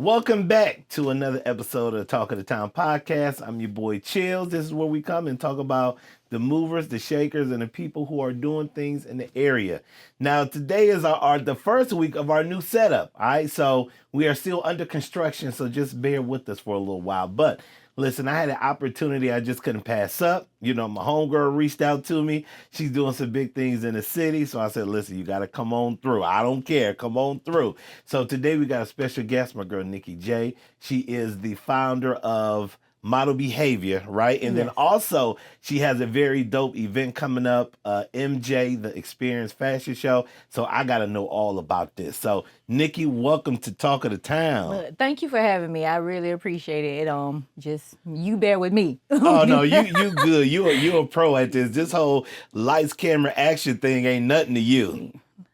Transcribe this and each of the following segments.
Welcome back to another episode of Talk of the Town podcast. I'm your boy Chillz. This is where we come and talk about the movers, the shakers, and the people who are doing things in the area. Now, today is the first week of our new setup. All right, so we are still under construction, so just bear with us for a little while. But listen, I had an opportunity I just couldn't pass up. You know, my homegirl reached out to me. She's doing some big things in the city. So I said, listen, you got to come on through. I don't care. Come on through. So today we got a special guest, my girl, Nikki J. She is the founder of Model B-Havior, right? And then also she has a very dope event coming up, MJ, the Experience Fashion Show. So I got to know all about this. So Nikki, welcome to Talk of the Town. Well, thank you for having me. I really appreciate it. Just you bear with me. Oh no, you good. You a pro at this. This whole lights, camera, action thing ain't nothing to you.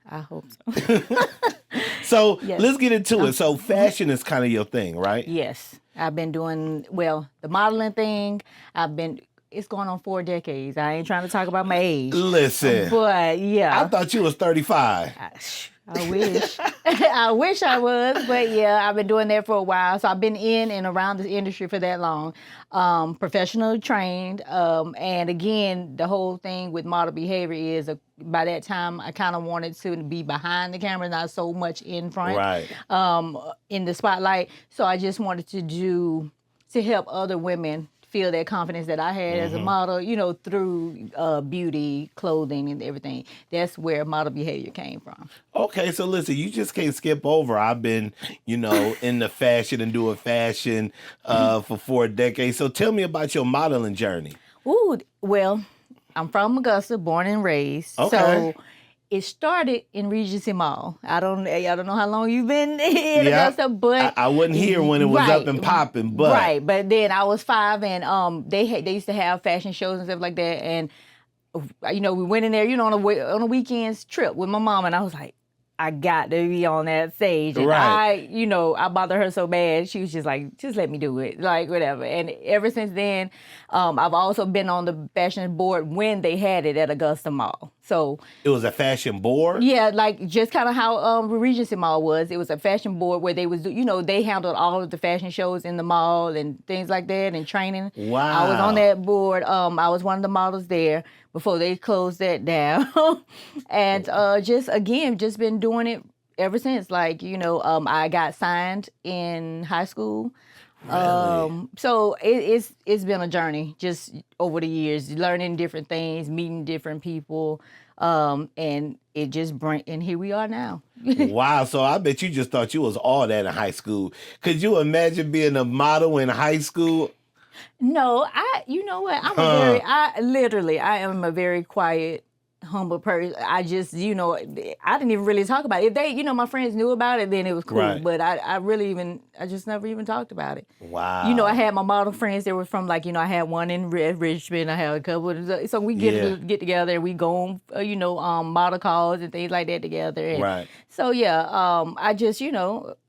I hope so. So let's get into it. So fashion is kind of your thing, right? Yes. I've been doing, the modeling thing. It's going on 4 decades. I ain't trying to talk about my age. Listen. But yeah. I thought you was 35. I wish. I wish I was, but yeah, I've been doing that for a while. So I've been in and around this industry for that long. Professionally trained. And again, the whole thing with model behavior is by that time, I kind of wanted to be behind the camera, not so much in front, in the spotlight. So I just wanted to help other women feel that confidence that I had as a model, through beauty, clothing, and everything. That's where model behavior came from. Okay, so listen, you just can't skip over. I've been, in the fashion and doing fashion for 4 decades. So tell me about your modeling journey. Ooh, well, I'm from Augusta, born and raised. Okay. So it started in Regency Mall. I don't know how long you've been in Augusta, but I wasn't here when it was up and popping, but right. But then I was 5, and they used to have fashion shows and stuff like that, and we went in there, on a weekends trip with my mom, and I was like, I got to be on that stage. And I bothered her so bad. She was just like, just let me do it. Like, whatever. And ever since then, I've also been on the fashion board when they had it at Augusta Mall. So it was a fashion board? Yeah, like just kind of how Regency Mall was. It was a fashion board where they was, they handled all of the fashion shows in the mall and things like that and training. Wow. I was on that board. I was one of the models there before they closed that down. And just been doing it ever since. Like, I got signed in high school. Really? So it's been a journey just over the years, learning different things, meeting different people, and it just and here we are now. Wow, so I bet you just thought you was all that in high school. Could you imagine being a model in high school? No, you know what? I am a very quiet, humble person. I just, I didn't even really talk about it. If they, my friends knew about it, then it was cool. Right. But I just never even talked about it. Wow. I had my model friends that were from I had one in Richmond. I had a couple. So we get together and we go on, model calls and things like that together. And right. So I just,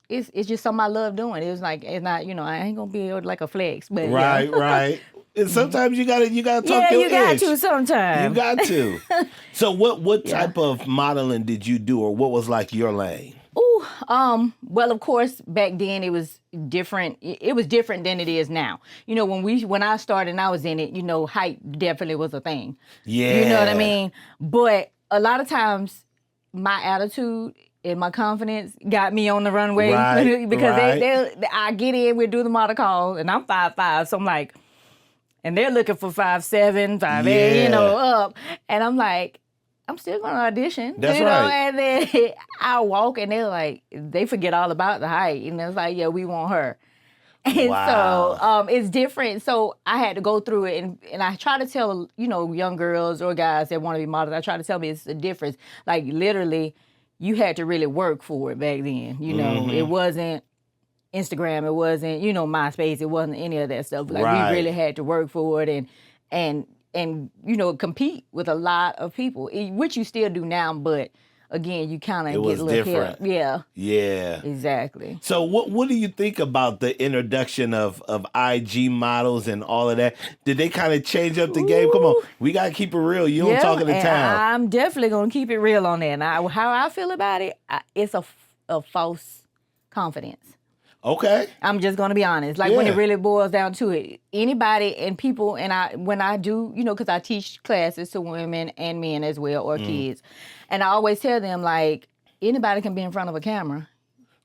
it's just something I love doing. It was like, it's not, I ain't gonna be like a flex, but right. And sometimes you gotta talk your you got edge. to sometimes. You got to. So what type of modeling did you do, or what was like your lane? Ooh, well, of course, back then it was different. It was different than it is now. When I started and I was in it, height definitely was a thing. Yeah. You know what I mean? But a lot of times, my attitude and my confidence got me on the runway. Right, because I get in, we do the model call, and I'm 5'5", so I'm like, and they're looking for 5'7", 5'8", up. And I'm like, I'm still going to audition. That's right. And then I walk and they're like, they forget all about the height. And it's like, yeah, we want her. And so it's different. So I had to go through it. And I try to tell, young girls or guys that want to be models, I try to tell them it's a difference. Like literally, you had to really work for it back then. It wasn't Instagram, it wasn't, MySpace, it wasn't any of that stuff. Like we really had to work for it and compete with a lot of people, which you still do now, but again, you kind of get a little different. help. Yeah. Yeah. Exactly. So what do you think about the introduction of IG models and all of that? Did they kind of change up the game? Come on, we got to keep it real. You don't talk in the town. I'm definitely going to keep it real on that. And how I feel about it, it's a false confidence. Okay. I'm just gonna be honest. Like when it really boils down to it, anybody and people, and when I do, because I teach classes to women and men as well, or kids, and I always tell them like anybody can be in front of a camera.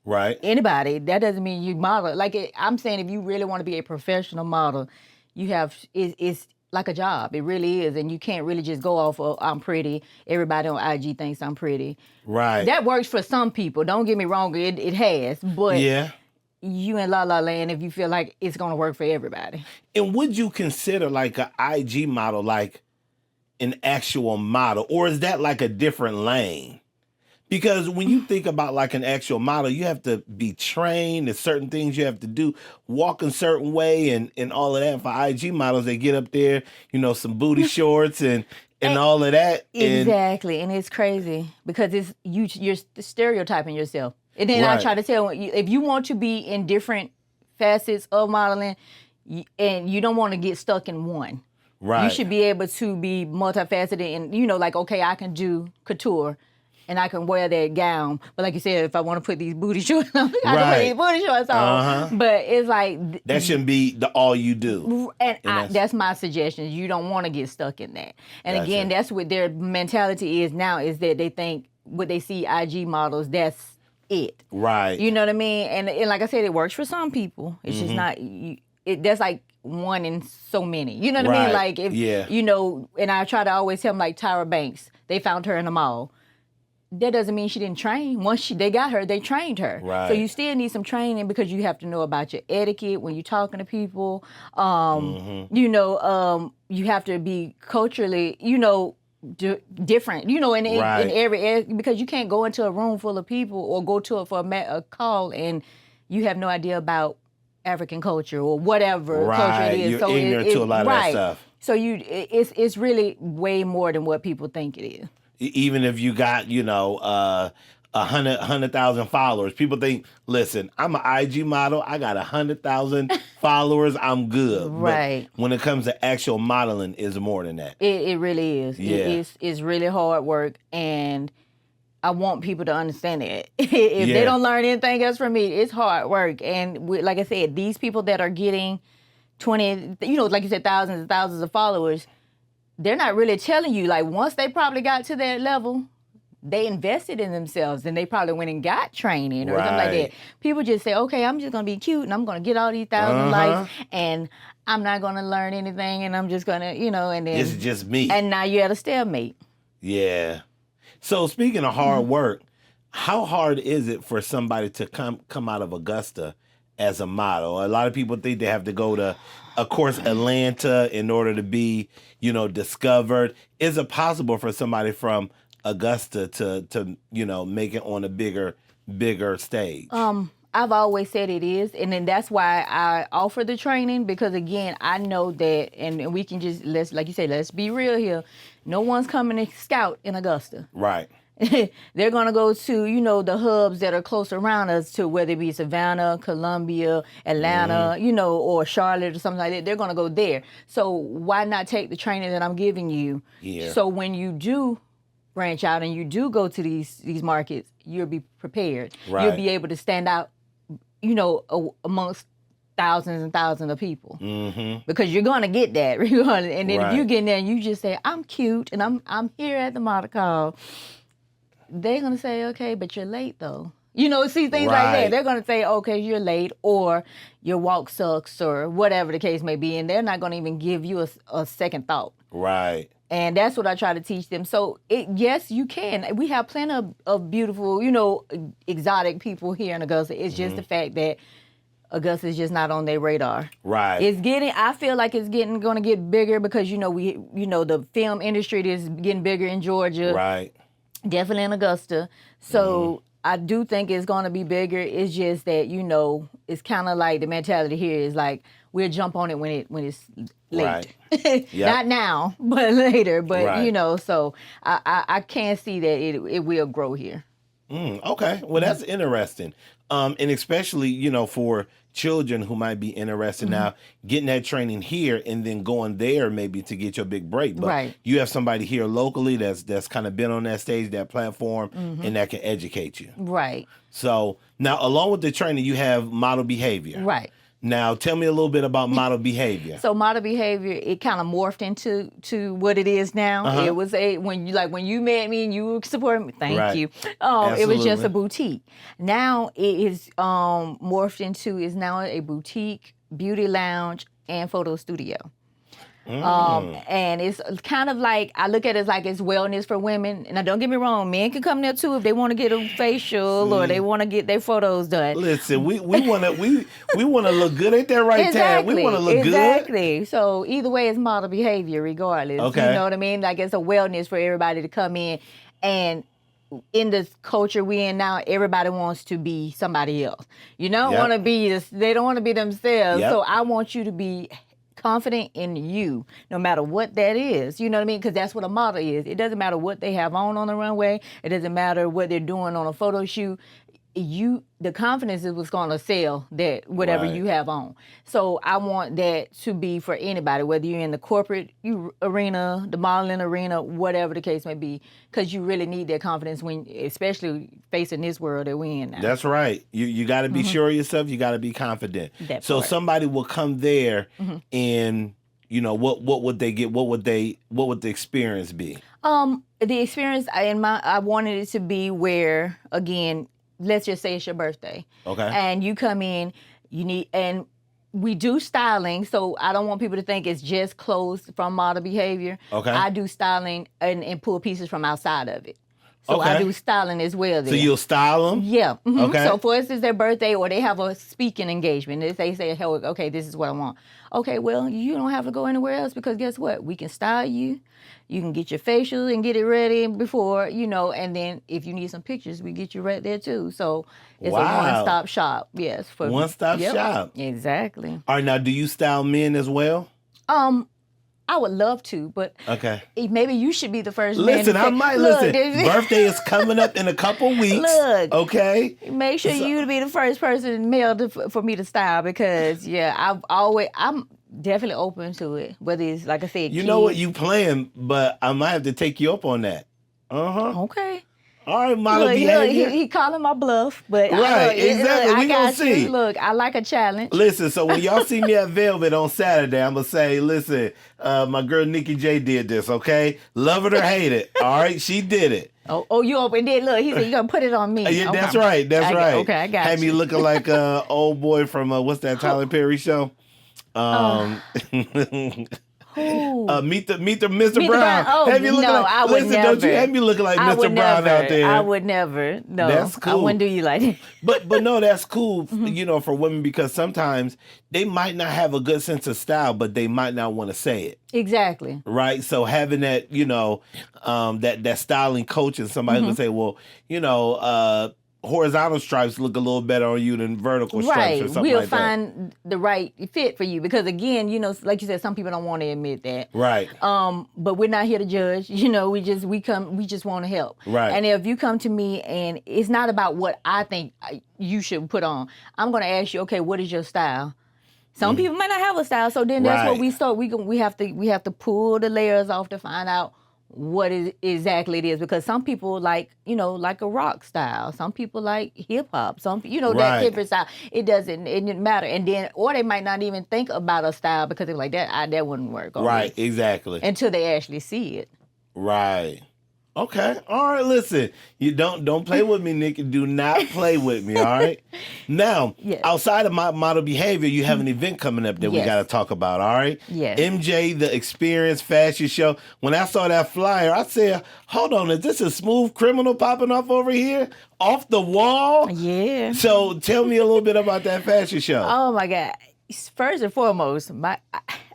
Right. Anybody. That doesn't mean you model. Like I'm saying, if you really want to be a professional model, you have it's like a job. It really is, and you can't really just go off of I'm pretty. Everybody on IG thinks I'm pretty. Right. That works for some people. Don't get me wrong. It has, but you in La La Land if you feel like it's gonna work for everybody. And would you consider like an IG model like an actual model, or is that like a different lane? Because when you think about like an actual model, you have to be trained. There's certain things you have to do, walk a certain way, and all of that. For IG models, they get up there, some booty shorts and all of that. Exactly, and it's crazy because you're stereotyping yourself. And then I try to tell you, if you want to be in different facets of modeling, and you don't want to get stuck in one, you should be able to be multifaceted and, like, okay, I can do couture and I can wear that gown. But like you said, if I want to put these booty shorts on, I can put these booty shorts on. But it's like... that shouldn't be all you do. And that's my suggestion. You don't want to get stuck in that. And again, that's what their mentality is now, is that they think what they see IG models, that's it. Right. You know what I mean? And like I said, it works for some people. It's just not... that's like one in so many. You know what I mean? Like, if and I try to always tell them, like Tyra Banks, they found her in the mall. That doesn't mean she didn't train. Once they got her, they trained her. Right. So you still need some training because you have to know about your etiquette when you're talking to people. You have to be culturally, different, in every area, because you can't go into a room full of people or go to it for a call and you have no idea about African culture or whatever culture it is. You're so ignorant to a lot of that stuff. So it's really way more than what people think it is. Even if you got, 100,000 followers, people think, listen, I'm an IG model. I got 100,000 followers. I'm good. Right. But when it comes to actual modeling, it's more than that. It really is. Yeah. It's really hard work, and I want people to understand it. If they don't learn anything else from me, it's hard work. And like I said, these people that are getting 20, like you said, thousands and thousands of followers, they're not really telling you, like, once they probably got to that level, they invested in themselves and they probably went and got training or something like that. People just say, okay, I'm just going to be cute and I'm going to get all these thousand likes and I'm not going to learn anything and I'm just going to, and then... It's just me. And now you're at a stalemate. Yeah. So speaking of hard work, how hard is it for somebody to come out of Augusta as a model? A lot of people think they have to go to, of course, Atlanta in order to be, discovered. Is it possible for somebody from Augusta to make it on a bigger stage? I've always said it is, and then that's why I offer the training, because again, I know that, and we can just, like you say, let's be real here. No one's coming to scout in Augusta. Right. They're going to go to, the hubs that are close around us, to whether it be Savannah, Columbia, Atlanta, or Charlotte or something like that. They're going to go there. So why not take the training that I'm giving you? Yeah. So when you do branch out and you do go to these markets, you'll be prepared. Right. You'll be able to stand out, amongst thousands and thousands of people. Mm-hmm. Because you're going to get that. And then if you get in there and you just say, I'm cute and I'm here at the model call, they're going to say, okay, but you're late though. See things like that. They're going to say, okay, you're late, or your walk sucks, or whatever the case may be. And they're not going to even give you a second thought. Right. And that's what I try to teach them. So, yes, you can. We have plenty of beautiful, exotic people here in Augusta. It's just the fact that Augusta is just not on their radar. Right. I feel like it's going to get bigger because, the film industry is getting bigger in Georgia. Right. Definitely in Augusta. So I do think it's going to be bigger. It's just that, it's kind of like the mentality here is like, we'll jump on it when it's late. Right. Not now, but later. But, so I can see that it will grow here. Okay. Well, that's interesting. And especially, for children who might be interested now, getting that training here and then going there maybe to get your big break. But Right. you have somebody here locally that's kind of been on that stage, that platform, and that can educate you. Right. So now, along with the training, you have Model Behavior. Right. Now, tell me a little bit about Model Behavior. So Model Behavior, it kind of morphed into what it is now. It was when you met me and you were supporting me. Thank you. It was just a boutique. Now it is morphed into is now a boutique, beauty lounge, and photo studio. And it's kind of like, I look at it as like it's wellness for women. And now don't get me wrong, men can come there too if they want to get a facial or they want to get their photos done. Listen, we want to look good. Ain't that right, Tad? We want to look good. Exactly. So either way, it's Model Behavior regardless. Okay. You know what I mean? Like it's a wellness for everybody to come in. And in this culture we in now, everybody wants to be somebody else. You don't want to be, they don't want to be themselves. So I want you to be confident in you, no matter what that is. You know what I mean? Because that's what a model is. It doesn't matter what they have on the runway. It doesn't matter what they're doing on a photo shoot. The confidence is what's going to sell that whatever you have on. So I want that to be for anybody, whether you're in the corporate arena, the modeling arena, whatever the case may be, because you really need that confidence when, especially facing this world that we're in now. That's right. You got to be sure of yourself. You got to be confident. So somebody will come there and, what would they get? What would the experience be? The experience, I wanted it to be where, again, let's just say it's your birthday. Okay. And you come in, and we do styling, so I don't want people to think it's just clothes from Model Behavior. Okay. I do styling and pull pieces from outside of it. So I do styling as well there. So you'll style them? Yeah. Okay. So for us, it's their birthday or they have a speaking engagement. They say, hey, okay, this is what I want. Okay, well, you don't have to go anywhere else because guess what? We can style you. You can get your facial and get it ready before, and then if you need some pictures, we get you right there too. So it's a one-stop shop. Yes. One-stop shop. Exactly. All right, now do you style men as well? I would love to, but maybe you should be the first man. Listen, I might listen. Birthday is coming up in a couple weeks. Look, okay. Make sure you be the first person male for me to style because I'm definitely open to it. Whether it's like I said, you know what, you playing, but I might have to take you up on that. Okay. All right, Model Behavior. He calling my bluff, but exactly. We gonna see. Look, I like a challenge. Listen, so when y'all see me at Velvet on Saturday, I'm gonna say, listen, my girl Nikki J did this. Okay, love it or hate it. All right, she did it. Oh, you opened it. Look, he said you gonna put it on me. Yeah, okay. That's right. Okay, I got Had me looking like old boy from what's that Tyler Perry show? Meet the Mr. Brown. Oh, have you looking no, like, I would listen, never. Don't you have me looking like Mr. Brown out there? I would never. No, that's cool. I wouldn't do you like that. But no, that's cool. For women because sometimes they might not have a good sense of style, but they might not want to say it. Exactly. Right. So having that, that styling coach and somebody who can say, well, horizontal stripes look a little better on you than vertical stripes or something like that. We'll find the right fit for you because again, like you said, some people don't want to admit that. Right. But we're not here to judge. We just want to help. Right. And if you come to me and it's not about what I think you should put on, I'm going to ask you, okay, what is your style? Some people might not have a style, so then that's what we start. We have to pull the layers off to find out what exactly it is because some people like a rock style, some people like hip hop, some that different style. It didn't matter, and then or they might not even think about a style because they're like that wouldn't work. Right, exactly. Until they actually see it. Right. Okay. All right. Listen, you don't play with me, Nikki. Do not play with me. All right. Now, outside of my Model Behavior, you have an event coming up that we got to talk about. All right. Yes. MJ, the Experience Fashion Show. When I saw that flyer, I said, "Hold on, is this a smooth criminal popping off over here, off the wall?" Yeah. So tell me a little bit about that fashion show. Oh my God! First and foremost, I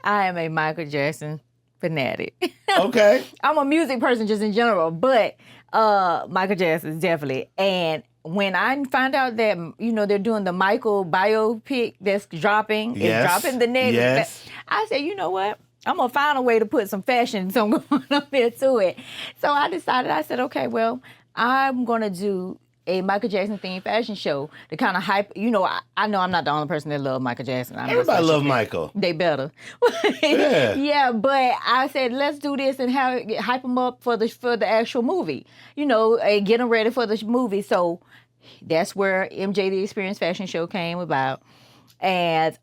am a Michael Jackson fanatic. Okay. I'm a music person just in general, but Michael Jackson definitely. And when I found out that, they're doing the Michael biopic that's dropping, it's dropping the next, I said, you know what? I'm going to find a way to put some fashion going up there to it. So I decided, I said, okay, well, I'm going to do a Michael Jackson themed fashion show to kind of hype. You know, I know I'm not the only person that love Michael Jackson. Everybody love Michael. They better. Yeah. Yeah, but I said let's do this and hype them up for the actual movie. You know, and get them ready for the movie. So that's where MJ the Experience Fashion Show came about, and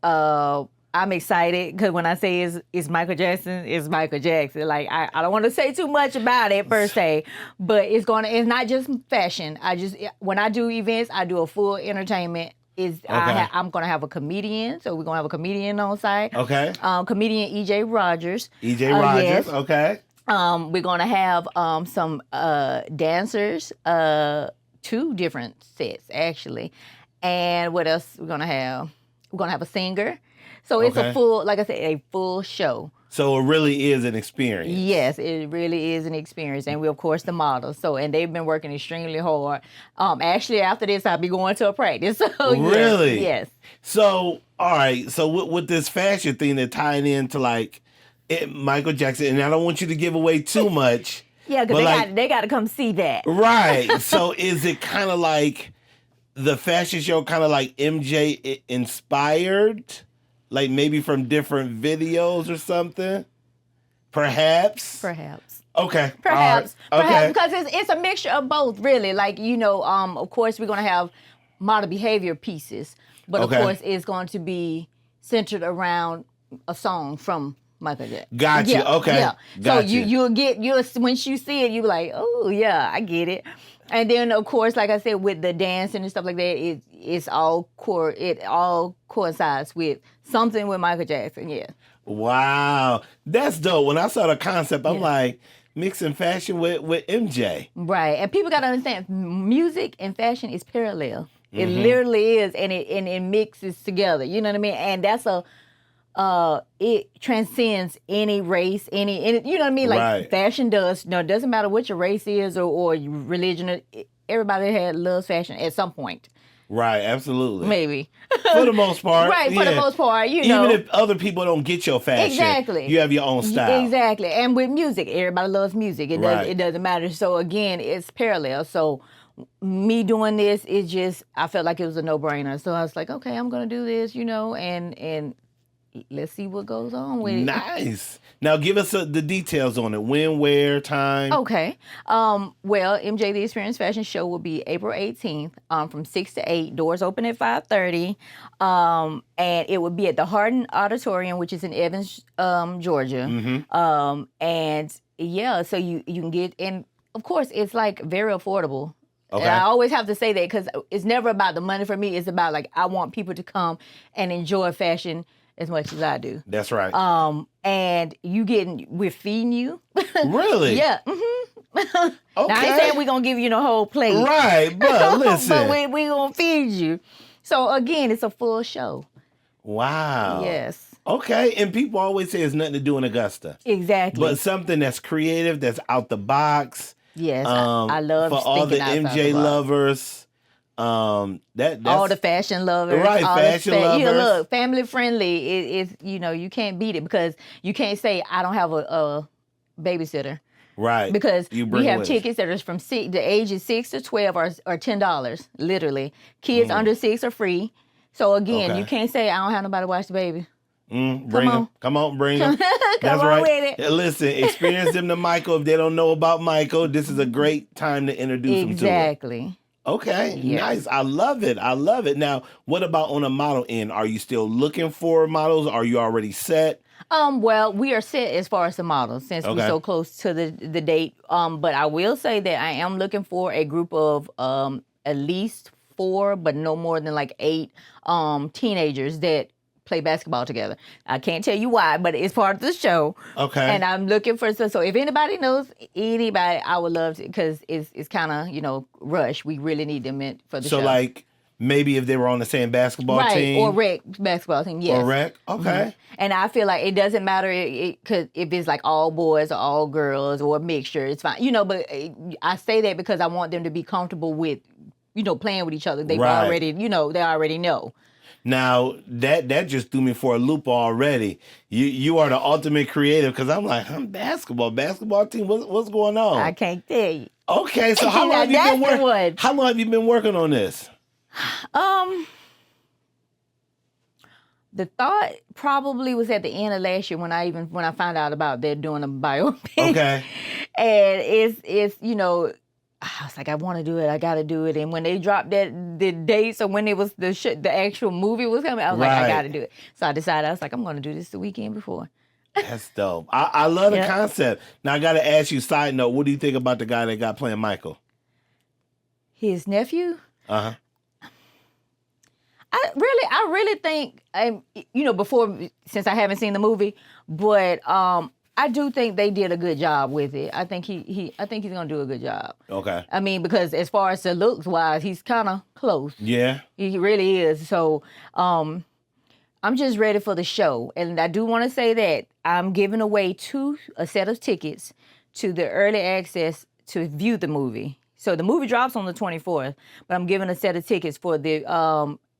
I'm excited because when I say it's Michael Jackson, it's Michael Jackson. Like I don't want to say too much about it per se, but it's not just fashion. When I do events, I do a full entertainment. I'm gonna have a comedian, so we're gonna have a comedian on site. Okay. Comedian EJ Rogers. EJ Rogers. Yes. Okay. We're gonna have some dancers, 2 different sets actually, and what else we're gonna have? We're gonna have a singer. So it's a full, like I said, a full show. So it really is an experience. Yes, it really is an experience. And we, of course, the models. So, and they've been working extremely hard. Actually, after this, I'll be going to a practice. So, really? Yes. So, all right. So with this fashion thing that tying into like Michael Jackson, and I don't want you to give away too much. Yeah, because they got to come see that. Right. So is it kind of like the fashion show kind of like MJ inspired? Like maybe from different videos or something? Perhaps? Okay. Perhaps. Right. Okay. Because it's a mixture of both, really. Like, you know, of course, we're going to have model behavior pieces. But, of course, it's going to be centered around a song from Michael Jackson. Got you. Okay. Yeah. Got so you'll once you see it, you'll be like, oh, yeah, I get it. And then, of course, like I said, with the dancing and stuff like that, it all coincides with something with Michael Jackson, yeah. Wow. That's dope. When I saw the concept, I'm like, mixing fashion with MJ. Right. And people got to understand, music and fashion is parallel. It literally is, and it mixes together. You know what I mean? And that's it transcends any race, any you know what I mean? Like fashion does. No, it doesn't matter what your race is or religion. Everybody loves fashion at some point. Right, absolutely. Maybe. For the most part. Right, for the most part, you know. Even if other people don't get your fashion, exactly. You have your own style. Exactly. And with music, everybody loves music. It doesn't matter. So again, it's parallel. So me doing this, I felt like it was a no-brainer. So I was like, okay, I'm going to do this, you know, and let's see what goes on with it. Nice. Now give us the details on it. When, where, time. Okay. Well, MJ the Experience Fashion Show will be April 18th from 6 to 8. Doors open at 5:30. And it will be at the Hardin Auditorium, which is in Evans, Georgia. And yeah, so you can get, and of course, it's like very affordable. Okay. And I always have to say that because it's never about the money for me. It's about like, I want people to come and enjoy fashion as much as I do. That's right. And we're feeding you. Really? Yeah. Okay. Now, I ain't saying we're going to give you the whole plate. Right, but listen. But we going to feed you. So again, it's a full show. Wow. Yes. Okay, and people always say it's nothing to do in Augusta. Exactly. But something that's creative, that's out the box. Yes, I love for all the MJ lovers. That's all the fashion lovers, right? Fashion lovers. You know, look, family friendly. It's you know, you can't beat it because you can't say I don't have a babysitter, right? Because we have tickets that are from the ages 6 to 12 are $10, literally. Kids under 6 are free. So again, you can't say I don't have nobody to watch the baby. Bring them. Come on, bring them. That's right. With it. Listen, experience them to Michael. If they don't know about Michael, this is a great time to introduce them to him. Exactly. Okay, nice. I love it. I love it. Now, what about on a model end? Are you still looking for models? Are you already set? Well, we are set as far as the models since we're so close to the date. But I will say that I am looking for a group of at least 4, but no more than like 8 teenagers that play basketball together. I can't tell you why, but it's part of the show. Okay. And I'm looking for, so if anybody knows anybody, I would love to, because it's kind of, you know, rush. We really need them for the show. So like, maybe if they were on the same basketball team? Right, or rec basketball team, yes. Or rec, okay. And I feel like it doesn't matter because if it's like all boys or all girls or a mixture, it's fine. You know, but I say that because I want them to be comfortable with, you know, playing with each other. They've already, you know, they already know. Now, that just threw me for a loop already. You are the ultimate creative because I'm like, basketball team, what's going on? I can't tell you. Okay, so how long have you been working? How long have you been working on this? The thought probably was at the end of last year when I found out about they're doing a biopic. Okay. And it's I was like, I want to do it. I got to do it. And when they dropped the dates or when it was the actual movie was coming, I was like, I got to do it. So I decided, I was like, I'm going to do this the weekend before. That's dope. I love the concept. Now I got to ask you, side note, what do you think about the guy that got playing Michael? His nephew? Uh-huh. I really think, before, since I haven't seen the movie, but I do think they did a good job with it. I think he's gonna do a good job. Okay. I mean, because as far as the looks wise, he's kind of close. Yeah. He really is. So, I'm just ready for the show, and I do want to say that I'm giving away a set of tickets to the early access to view the movie. So the movie drops on the 24th, but I'm giving a set of tickets for the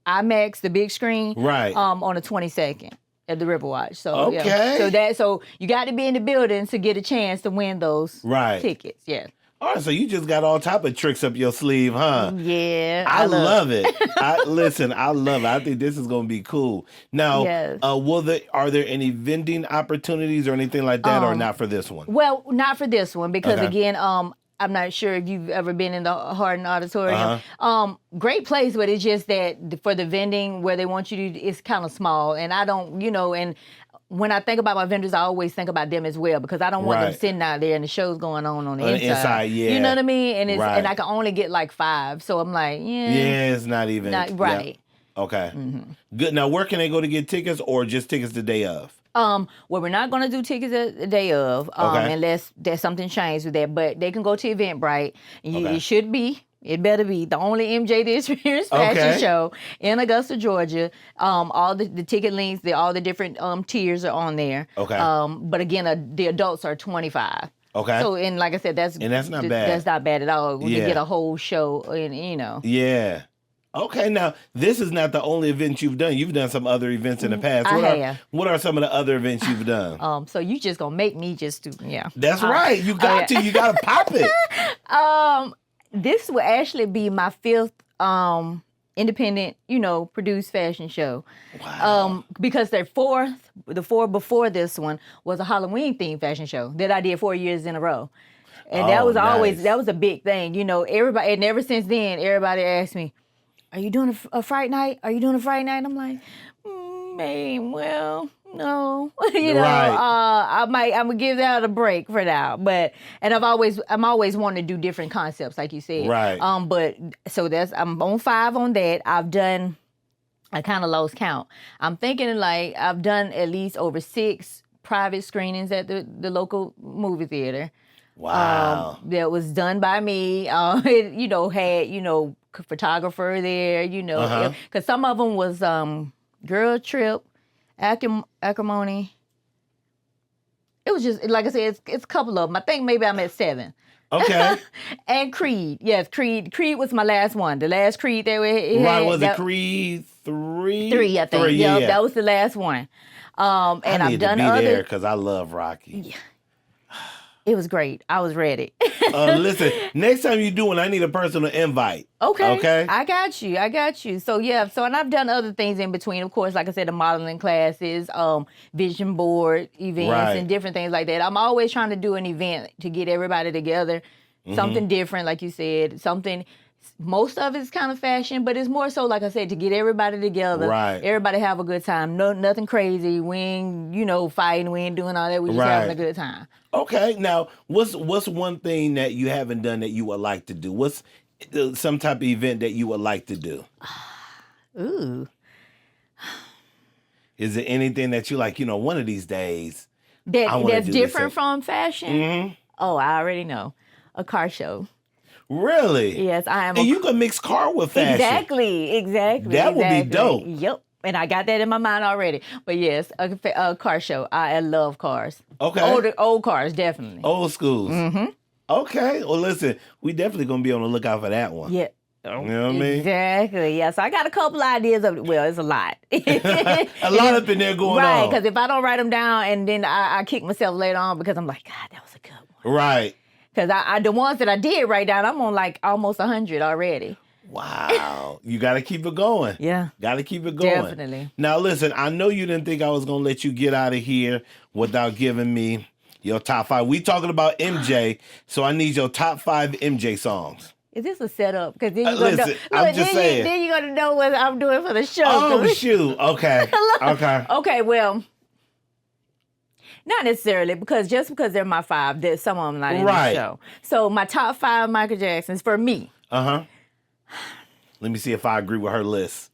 IMAX, the big screen, right? On the 22nd at the Riverwatch. So okay, yeah. So you got to be in the building to get a chance to win those tickets. Yeah. All right, so you just got all type of tricks up your sleeve, huh? Yeah, I love it. I love it. I think this is going to be cool. Now, are there any vending opportunities or anything like that, or not for this one? Well, not for this one because again, I'm not sure if you've ever been in the Hardin Auditorium. Great place, but it's just that for the vending where they want you to, it's kind of small. And I don't, and when I think about my vendors, I always think about them as well because I don't want them sitting out there and the show's going on the inside. Yeah. You know what I mean? And and I can only get like 5. So I'm like, yeah, it's not even. Right. Yeah. Okay. Mm-hmm. Good. Now, where can they go to get tickets or just tickets the day of? Well, we're not going to do tickets the day of unless there's something changed with that. But they can go to Eventbrite. It better be the only MJ the Experience fashion show in Augusta, Georgia. All the ticket links, all the different tiers are on there. Okay. But again, the adults are 25. Okay. So, and like I said, that's not bad. That's not bad at all. To get a whole show, and Yeah. Okay, now this is not the only event you've done. You've done some other events in the past. What are some of the other events you've done? So you just gonna make me just do That's right. You got to. You got to pop it. This will actually be my 5th independent, produced fashion show. Wow. Because the 4 before this one was a Halloween themed fashion show that I did 4 years in a row. And that was that was a big thing. Everybody, and ever since then, everybody asked me, are you doing a Fright night? Are you doing a Fright night? And I'm like, well, no. I'm gonna give that a break for now. But I'm always wanting to do different concepts, like you said. Right. But so I'm on 5 on that. I kind of lost count. I'm thinking like I've done at least over 6 private screenings at the local movie theater. Wow. That was done by me. It, had, photographer there, because some of them was Girl Trip, Acrimony. It was just, like I said, it's a couple of them. I think maybe I'm at 7. Okay. And Creed. Yes, Creed. Creed was my last one. The last Creed that we had. Right, was it Creed 3? 3, I think. 3, yeah. That was the last one. And I've done other. I need to be there because I love Rocky. Yeah. It was great. I was ready. Listen, next time you do one, I need a personal invite. Okay. I got you. So and I've done other things in between. Of course, like I said, the modeling classes, vision board events, and different things like that. I'm always trying to do an event to get everybody together. Something different, like you said. Most of it's kind of fashion, but it's more so, like I said, to get everybody together. Right. Everybody have a good time. No, nothing crazy. We ain't, fighting. We ain't doing all that. We just having a good time. Okay. Now, what's one thing that you haven't done that you would like to do? What's some type of event that you would like to do? Ooh. Is there anything that you like, one of these days? That's different from fashion? Mm-hmm. Oh, I already know. A car show. Really? Yes, I am. And you can mix car with fashion. Exactly. That would be dope. Yep. And I got that in my mind already. But yes, a car show. I love cars. Okay. Old cars, definitely. Old schools. Mm-hmm. Okay. Well, listen, we definitely going to be on the lookout for that one. Yeah. You know what I mean? Exactly. Yeah. So I got a couple ideas of, it's a lot. A lot up in there going on. Right. Because if I don't write them down and then I kick myself later on because I'm like, God, that was a good one. Right. Because the ones that I did write down, I'm on like almost 100 already. Wow. You got to keep it going. Yeah. Got to keep it going. Definitely. Now, listen, I know you didn't think I was going to let you get out of here without giving me your top 5. We talking about MJ, so I need your top 5 MJ songs. Is this a setup? Because then you're Listen, gonna know. I'm just saying. Then you're gonna know what I'm doing for the show. Oh shoot! Okay. Okay. Okay. Well, not necessarily because they're my 5, there's some of them not in the show. So my top 5 Michael Jacksons for me. Let me see if I agree with her list.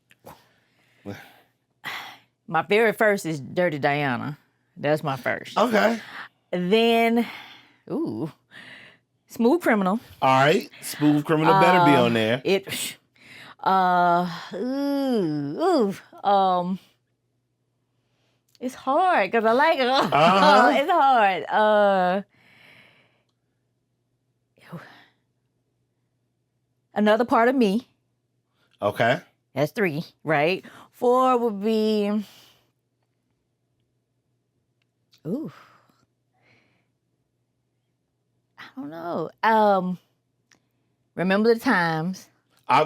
My very first is Dirty Diana. That's my first. Okay. Then, Smooth Criminal. All right. Smooth Criminal better be on there. It's hard because I like it. It's hard. Another Part of Me. Okay. That's 3, right? 4 would be. I don't know. Remember the Times.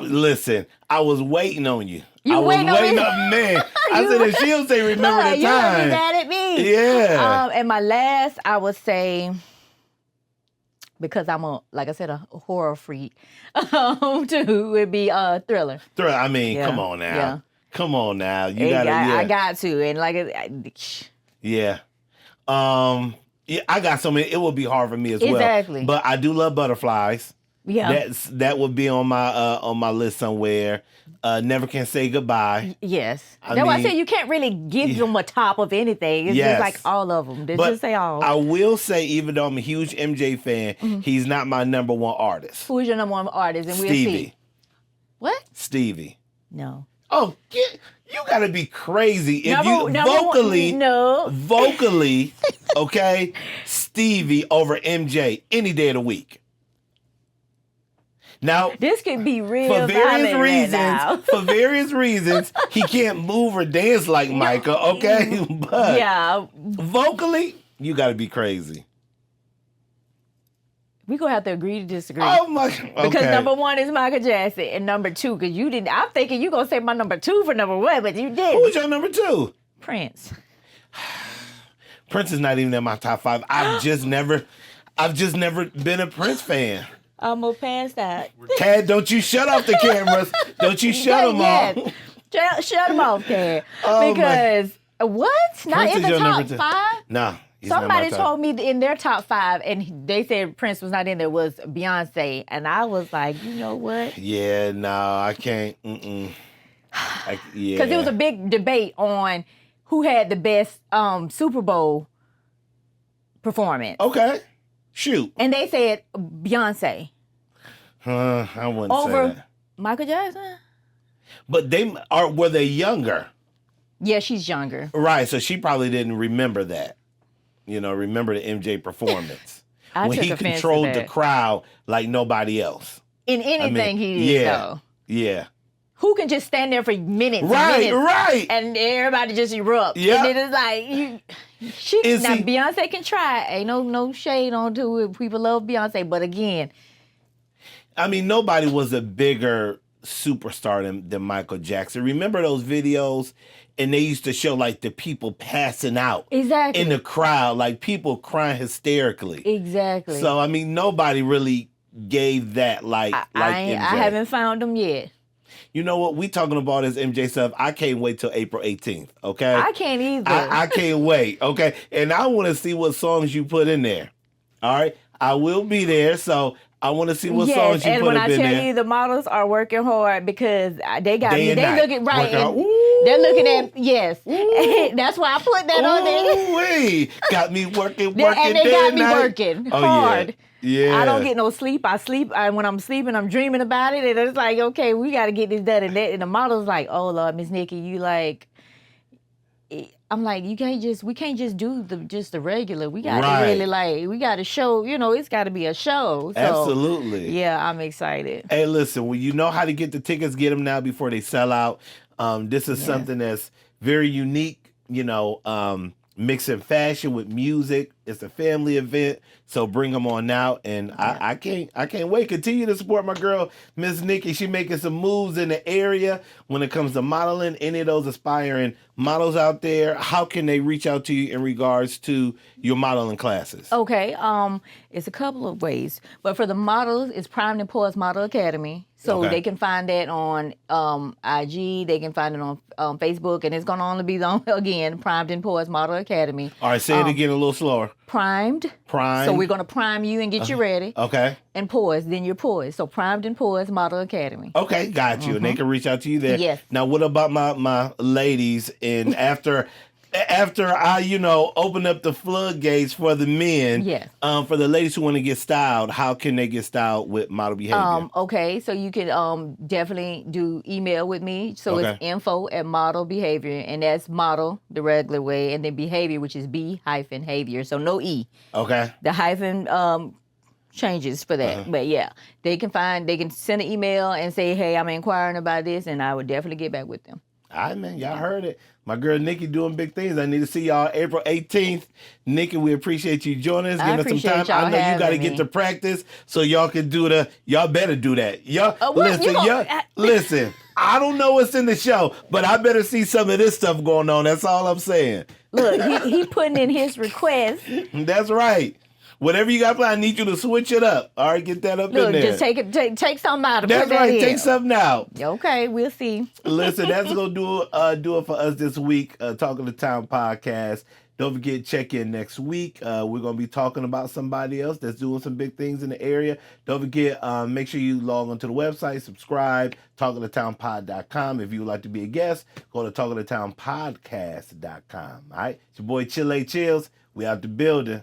Listen, I was waiting on you. You I was waiting waiting on man. I said if she'll say remember the you time. You mad at me. Yeah. And my last, I would say, because I'm like I said, a horror freak, too, would be Thriller. Thriller. I mean, come on now. Yeah. Come on now. You gotta. I got to, and like. Yeah. Yeah, I got so many. It would be hard for me as well. Exactly. But I do love Butterflies. Yeah. That would be on my list somewhere. Never Can Say Goodbye. Yes. That's why I said you can't really give them a top of anything. It's just like all of them. Just say all. I will say, even though I'm a huge MJ fan, he's not my number 1 artist. Who's your number 1 artist? And Stevie. We'll see. What? Stevie. No. Oh, you gotta be crazy if vocally, okay, Stevie over MJ any day of the week. Now, this could be real for various reasons. Right now. For various reasons, he can't move or dance like Michael, okay? But vocally, you got to be crazy. We're going to have to agree to disagree. Oh, my. Okay. Because number 1 is Michael Jackson, and number 2, because you didn't. I'm thinking you're going to say my number 2 for number 1, but you didn't. Who's your number 2? Prince. Prince is not even in my top 5. I've just never been a Prince fan. I'm going to pass that. Tad, don't you shut off the cameras. Don't you shut them off. Shut them off, Tad. Because, what? Not Prince in the top 5? Nah. Somebody told me in their top 5, and they said Prince was not in there, was Beyonce. And I was like, you know what? Yeah, no, I can't. Yeah. Because there was a big debate on who had the best Super Bowl performance. Okay. Shoot. And they said Beyonce. I wouldn't over say that. Michael Jackson? But were they younger? Yeah, she's younger. Right, so she probably didn't remember that. Remember the MJ performance. when he controlled the crowd like nobody else. In anything he did, though. Yeah. Who can just stand there for minutes Right. and everybody just erupt. Yeah. And then it's like, Beyonce can try. Ain't no shade on to it. People love Beyonce, but again. I mean, nobody was a bigger superstar than Michael Jackson. Remember those videos? And they used to show like the people passing out in the crowd, like people crying hysterically. Exactly. So, I mean, nobody really gave that like MJ. I haven't found them yet. You know what? We talking about this MJ stuff. I can't wait till April 18th, okay? I can't either. I can't wait, okay? And I want to see what songs you put in there, all right? I will be there, so I want to see what songs you put in there. And when I tell you the models are working hard because they got me. They looking right. They're looking at, that's why I put that on there. Got me working and they got me working hard. Yeah. I don't get no sleep. I sleep. When I'm sleeping, I'm dreaming about it. And it's like, okay, we got to get this done. And the model's like, oh, Lord, Miss Nikki, you like... I'm like, we can't just do the regular. We got to really we got to show, it's got to be a show. So, absolutely. Yeah, I'm excied. Hey, listen, well, you know how to get the tickets, get them now before they sell out. This is something that's very unique, mixing fashion with music, It's a family event, so bring them on out. And I can't wait. Continue to support my girl, Miss Nikki. She making some moves in the area when it comes to modeling. Any of those aspiring models out there, how can they reach out to you in regards to your modeling classes? Okay, it's a couple of ways, but for the models, it's Primed and Poised Model Academy. So they can find that on IG. They can find it on Facebook, and it's going to only be again Primed and Poised Model Academy. All right, say it again a little slower. Primed. So we're going to prime you and get you ready. Okay. And poised, then you're poised. So Primed and Poised Model Academy. Okay, got you. And they can reach out to you there. Yes. Now, what about my ladies? And after I, open up the floodgates for the men, yes. For the ladies who want to get styled, how can they get styled with Model B-Havior? Okay, so you can definitely do email with me. So it's info@Model B-Havior, and that's model the regular way, and then behavior, which is B-Havior, so no E. Okay. The hyphen changes for that. But yeah, they can send an email and say, hey, I'm inquiring about this, and I would definitely get back with them. All right, man. Y'all heard it. My girl Nikki doing big things. I need to see y'all April 18th. Nikki, we appreciate you joining us, giving us some time. I know you got to get to practice so y'all can do y'all better do that. Y'all, listen, I don't know what's in the show, but I better see some of this stuff going on. That's all I'm saying. Look, he putting in his request. That's right. Whatever you got planned, I need you to switch it up. All right, get that up in there. Just take something out. That's right. Take something out. Okay, we'll see. Listen, that's gonna do it for us this week. Talking to Town podcast. Don't forget, check in next week. We're gonna be talking about somebody else that's doing some big things in the area. Don't forget, make sure you log onto the website, subscribe, talkingtotownpod.com. If you would like to be a guest, go to talkingtotownpodcast.com. All right, it's your boy Chillz. We out the building.